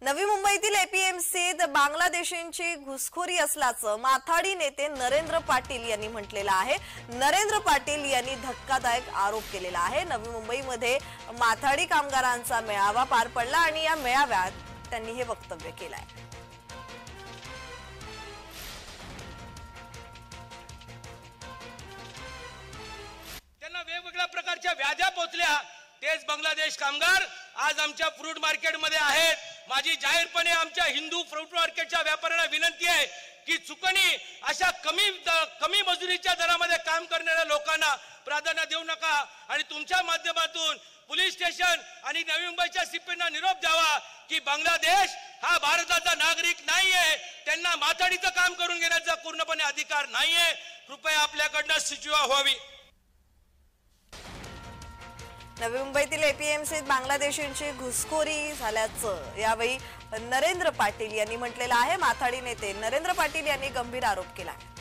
नवी मुंबईतील एपीएमसीत बांगलादेशींची घुसखोरी असल्याचं माथाडी नेते नरेंद्र पाटील यांनी म्हटलेलं आहे। नरेंद्र पाटील यांनी धक्कादायक आरोप केलेला आहे। नवी मुंबईमध्ये माथाडी कामगारांचा मेळावा पार पडला आणि या मेळाव्यात त्यांनी हे वक्तव्य केलं आहे। त्यांना वेगवेगळ्या प्रकारच्या व्याध्या पोचल्या। तेच बांगलादेश कामगार आज आमच्या फ्रूट मार्केटमध्ये आहेत। माझी जाहीरपणे आमच्या हिंदू फ्रूट मार्केटच्या व्यापाऱ्यांना विनंती आहे की चुकणी अशा कमी मजुरीच्या दरामध्ये काम करणाऱ्या लोकांना प्राधान्य देऊ नका आणि तुमच्या माध्यमातून पोलीस स्टेशन आणि नवी मुंबईच्या सीपीना निरोप द्यावा की बांगलादेश हा भारताचा नागरिक नाहीये, त्यांना माथाडीचं काम करून घेण्याचा पूर्णपणे अधिकार नाहीये। कृपया आपल्याकडनं सूचना व्हावी। नवी मुंबईतील एपीएमसीत बांगलादेशींची घुसखोरी झाल्याचं यावेळी नरेंद्र पाटील यांनी म्हटलेलं आहे। माथाडी नेते नरेंद्र पाटील यांनी गंभीर आरोप केला आहे।